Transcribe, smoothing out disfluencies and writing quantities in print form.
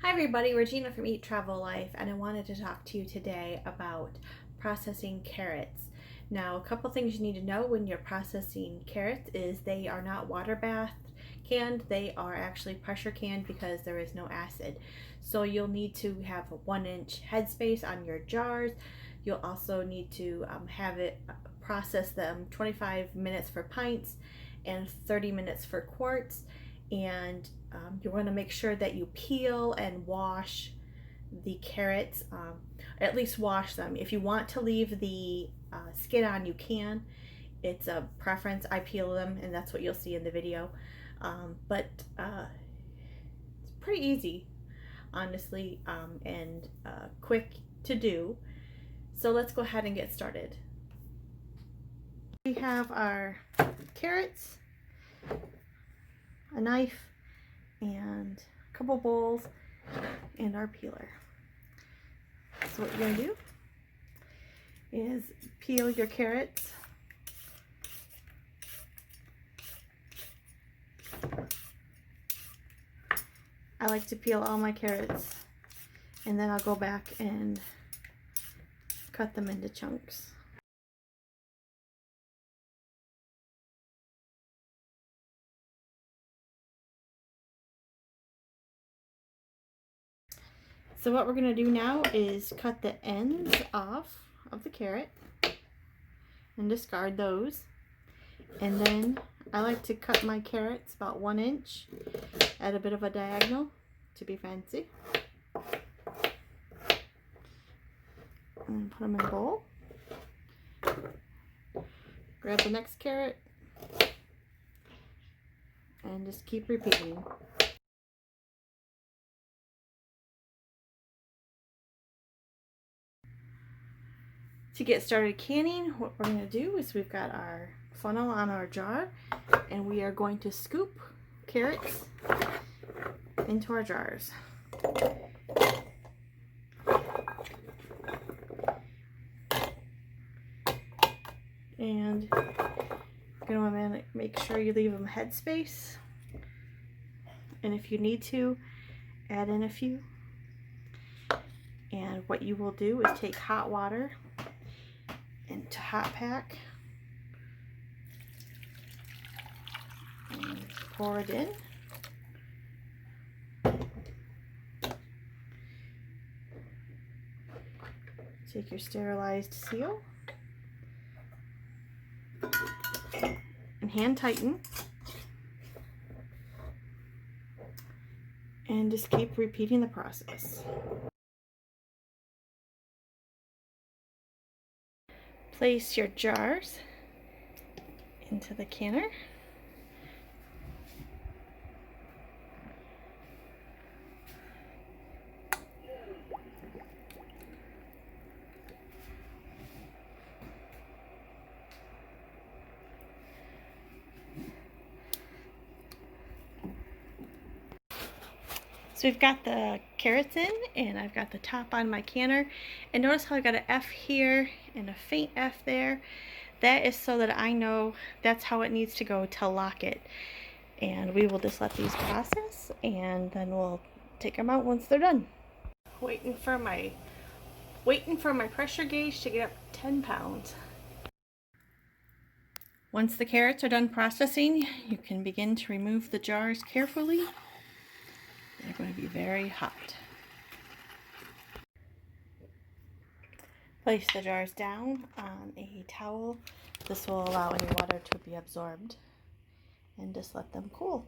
Hi everybody, Regina from Eat Travel Life, and I wanted to talk to you today about processing carrots. Now, a couple things you need to know when you're processing carrots is they are not water bath canned, they are actually pressure canned because there is no acid. So you'll need to have a 1-inch headspace on your jars. You'll also need to have it process them 25 minutes for pints and 30 minutes for quarts. And you want to make sure that you peel and wash the carrots, at least wash them. If you want to leave the skin on, you can. It's a preference. I peel them, and that's what you'll see in the video. But it's pretty easy, honestly, and quick to do. So let's go ahead and get started. We have our carrots, a knife, and a couple bowls, and our peeler. So what you're going to do is peel your carrots. I like to peel all my carrots, and then I'll go back and cut them into chunks. So what we're going to do now is cut the ends off of the carrot and discard those. And then I like to cut my carrots about 1 inch at a bit of a diagonal to be fancy. And put them in a bowl. Grab the next carrot and just keep repeating. To get started canning, what we're going to do is we've got our funnel on our jar, and we are going to scoop carrots into our jars. And you're going to make sure you leave them headspace, and if you need to, add in a few. And what you will do is take hot water into hot pack and pour it in. Take your sterilized seal and hand tighten, and just keep repeating the process. Place your jars into the canner. So we've got the carrots in, and I've got the top on my canner. And notice how I got an F here and a faint F there. That is so that I know that's how it needs to go to lock it. And we will just let these process, and then we'll take them out once they're done. Waiting for my pressure gauge to get up to 10 pounds. Once the carrots are done processing, you can begin to remove the jars carefully. They're going to be very hot. Place the jars down on a towel. This will allow any water to be absorbed, and just let them cool.